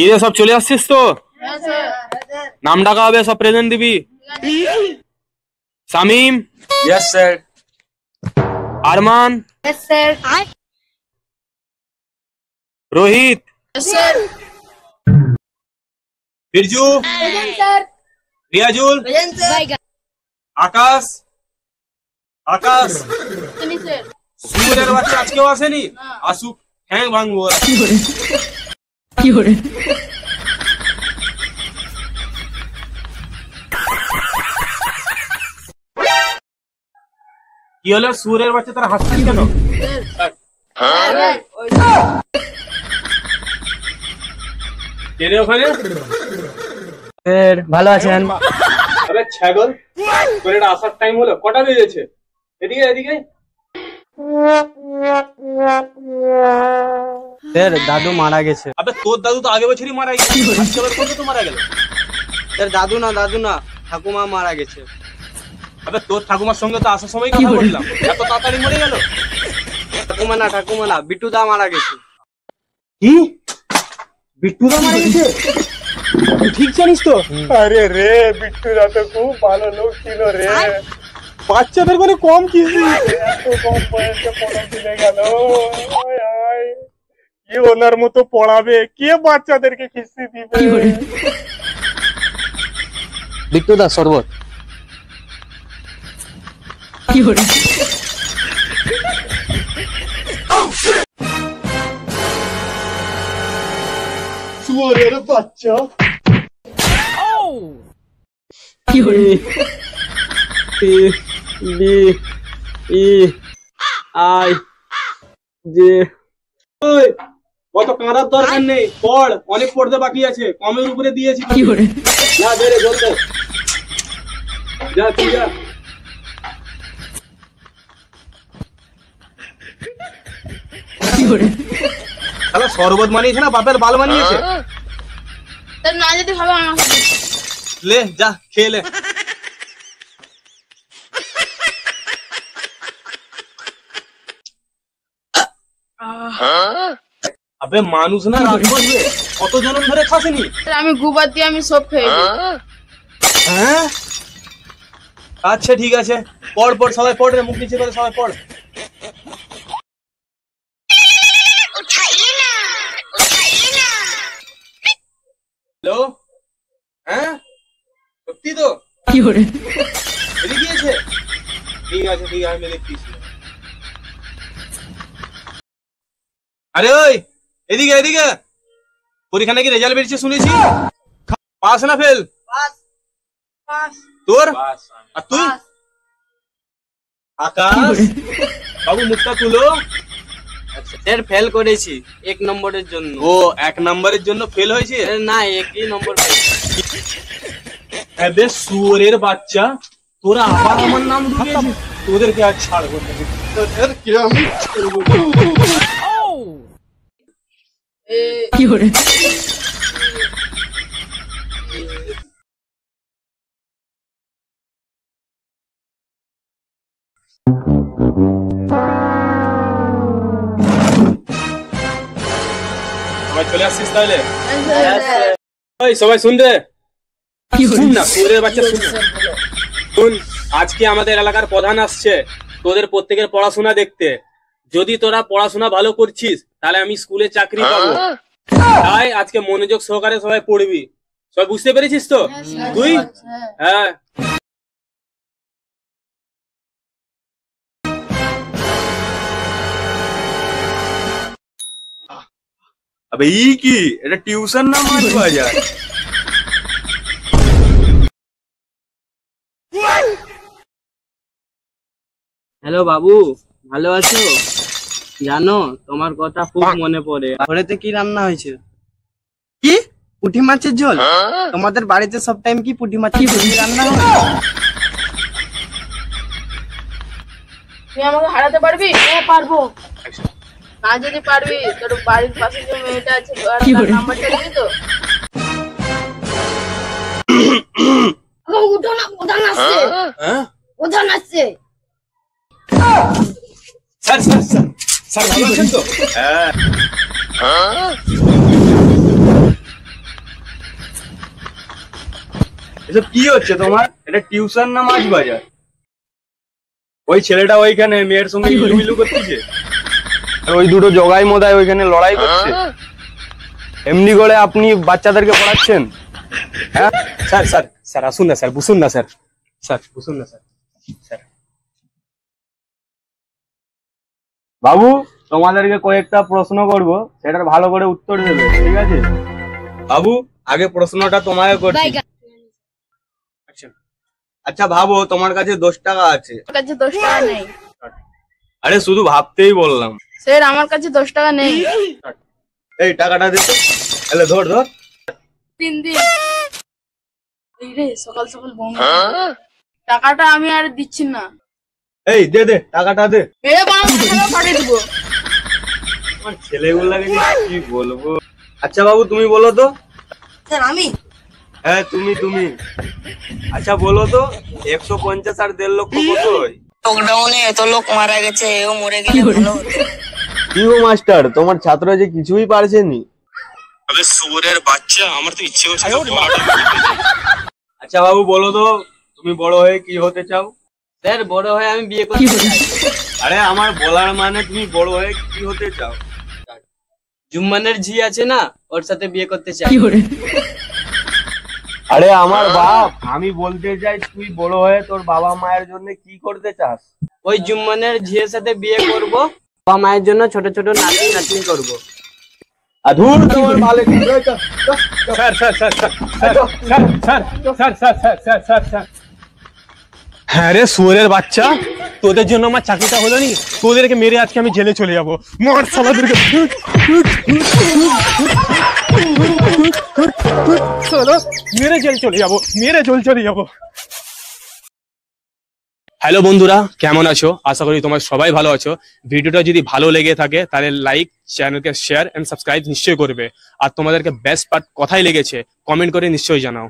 কি রে সব চলে আসছিস তো? নাম ডাকা হবে, সব প্রেজেন্ট দিবি। Shamim. Yes sir. Arman. Yes sir. Rohit. Yes sir. Birju. Present sir. Riazul. Present sir. Akash. Akash. सुनी सर। सूर्यर बाচ্চা আজকেও আসেনি? আসুক, হ্যাঁ ভাঙবো। কি করে? কি হলো सूर्यर বাচ্চা, তারা হাসছিস কেন? কে রে ওখানে? স্যার ভালো আছেন? আরে ছাগল, তোর এটা আসার টাইম হলো, কটা বেজেছে? এদিকে এদিকে। স্যার দাদু মারা গেছে। আবে তোর দাদু তো আগে বছরই মারা গেছে, আজকে আবার কবে তো মারা গেল? স্যার দাদু না ঠাকুমা মারা গেছে। আবে তোর ঠাকুমার সঙ্গে তো আসার সময় কথা বললাম, এত তাড়াতাড়ি মরে গেল? ঠাকুমা না বিট্টু দা মারা গেছে। কি? বিট্টু দা মারা গেছে? তুই ঠিক জানিস তো? আরে রে, বিট্টু দা তো খুব ভালো লোক ছিল রে। বাচ্চাদের মানে কম কিস্তি, এত কম বয়সে পড়া দিলে গেল। কি ওনার মতো পড়াবে, কে বাচ্চাদেরকে কিস্তি দিবে? বিট্টু দা শরবত। কি করে? শুয়োরের বাচ্চা। কি করে? P B E I J. ওই কত কাঁদার দরকার নেই, পড়, অনেক পড়তে বাকি আছে, কমের উপরে দিয়েছি। কি করে? যা দে রে, জল দে, যা তুই যা। কি করে? শালা শরবত বানিয়েছে না বাপের বাল বানিয়েছে? তোর না যদি খাবে আমার লে যা খেয়ে লে। আবে মানুষ না রাত বসবে, কত জনম ধরে খাসেনি? আমি গুবার দিয়ে আমি সব খেয়েছি। হ্যাঁ আচ্ছা ঠিক আছে, পড় পড় সবাই পড় রে, মুখ নিচে করে সবাই পড়। হ্যালো, হ্যাঁ সত্যি তো? কি করে? বেরিয়ে গিয়েছে? ঠিক আছে ঠিক আছে, আমি দেখতেছি। আরে ওই এদিকে এদিকে, পরীক্ষা নাকি রেজাল্ট বেরিয়েছে শুনেছি, পাস না ফেল? পাস। পাস। তোর আর তুই? আকাশ বাবু মুখটা তুলো। স্যার ফেল করেছি 1 নম্বরের জন্য। ও 1 নম্বরের জন্য ফেল হয়েছে? না 1ই নম্বর পেয়েছি। আবে শুয়োরের বাচ্চা, তোরা আবার আমার নাম ঢুকিয়েছিস, তোদেরকে আর ছাড়বো না, তোদেরকে আমি ছাড়বো না। কি করে? সবাই চলে আসছিস তাহলে? ওই সবাই শুন রে, শুন না শুয়োরের বাচ্চা, শুন না, শুন। আজকে আমাদের এলাকার প্রধান আসছে তোদের প্রত্যেকের পড়াশোনা দেখতে। যদি তোরা পড়াশোনা ভালো করছিস তাহলে আমি স্কুলে চাকরি পাবো, তাই আজকে মনোযোগ সহকারে সবাই পড়বি। সবাই বুঝতে পেরেছিস তো? তুই? হ্যাঁ। अबे ई की এটা টিউশন না মাঠ বাজার? হ্যালো বাবু, ভালো আছো? জানো তোমার কথা খুব মনে পড়ে। ঘরেতে কি রান্না হয়েছে? কি পুঁটি মাছের ঝোল? তোমাদের বাড়িতে সব টাইম কি পুঁটি মাছের ঝোল রান্না হয়? তুই আমাকে হারাতে পারবি? হ্যাঁ পারবো। না যদি পারবি তোর বাড়ির পাশে যে মেয়েটা আছে তার নাম্বারটা দিবি তো? উঠো না, প্রধান আসছে। হ্যাঁ প্রধান আসছে। স্যার স্যার স্যার স্যার ভালো আছেন তো? হ্যাঁ এসব কি হচ্ছে তোমার? এটা টিউশন না মাছ বাজার? ওই ছেলেটা ওইখানে মেয়ের সঙ্গে ইলুমিলু করতেছে, আর ওই দুটো জগাই মোদায় ওইখানে লড়াই করছে। এমনি করে আপনি বাচ্চাদেরকে পড়াচ্ছেন? হ্যাঁ স্যার স্যার স্যার আসুন না স্যার, বসুন না স্যার, স্যার বসুন না স্যার। স্যার বাবু, তোমাদেরকে কয়েকটা প্রশ্ন করব, সেটার ভালো করে উত্তর দেবে, ঠিক আছে? বাবু, আগে প্রশ্নটা তোমাকে করছি। আচ্ছা ভাবো, তোমার কাছে 10 টাকা আছে। আমার কাছে 10 টাকা নেই। আরে শুধু ভাবতেই বললাম। স্যার আমার কাছে 10 টাকা নেই। এই টাকাটা দে তো। তাহলে ধর ধর। 3 দিন। এই রে সকাল সকাল বোম। টাকাটা আমি আর দিচ্ছি না। এই দে দে টাকাটা দে। মেরে বানাবো, টাকা পাঠিয়ে দেবো। আমার ছেলেগুলাকে যে কি বলবো। আচ্ছা বাবু, তুমি বলো তো। স্যার আমি? হ্যাঁ তুমি। আচ্ছা বলো তো, 150 আর 1.5 লক্ষ কত হয়? লকডাউনে এত লোক মারা গেছে, ও মরে গেলে ভালো হতো। কি গো মাস্টার, তোমার ছাত্র যে কিছুই পারছেনি। আবে সুরের বাচ্চা, আমার তো ইচ্ছে হচ্ছে। আচ্ছা বাবু বলো তো, তুমি বড় হয়ে কি হতে চাও? স্যার বড় হয়ে আমি বিয়ে করতে চাই। আরে আমার বলার মানে তুমি বড় হয়ে কি হতে চাও? জুম্মানের ঝি আছে না, ওর সাথে বিয়ে করতে চাই। আরে আমার বাপ, আমি বলতে চাই তুই বড় হয়ে তোর বাবা মায়ের জন্য কি করতে চাস? ওই জুম্মানের ঝিয়ের সাথে বিয়ে করব, বাবা মায়ের জন্য ছোট ছোট নাতি নাতনি করবো। আধুর তোমার মালিক। Sir sir sir sir sir sir sir sir sir sir sir sir. হ্যাঁ রে সুরের বাচ্চা, তোদের জন্য আমার চাকরিটা হলো নি, তোদেরকে মেরে আজকে আমি জেলে চলে যাবো। মার শালাদেরকে। মেরে জেল চলে যাবো, মেরে জেল চলে যাবো। হ্যালো বন্ধুরা, কেমন আছো? আশা করি তোমরা সবাই ভালো আছো। ভিডিওটা যদি ভালো লেগে থাকে তাহলে লাইক, চ্যানেলকে শেয়ার এন্ড সাবস্ক্রাইব নিশ্চয়ই করবে। আর তোমাদেরকে বেস্ট পার্ট কোথায় লেগেছে কমেন্ট করে নিশ্চয়ই জানাও।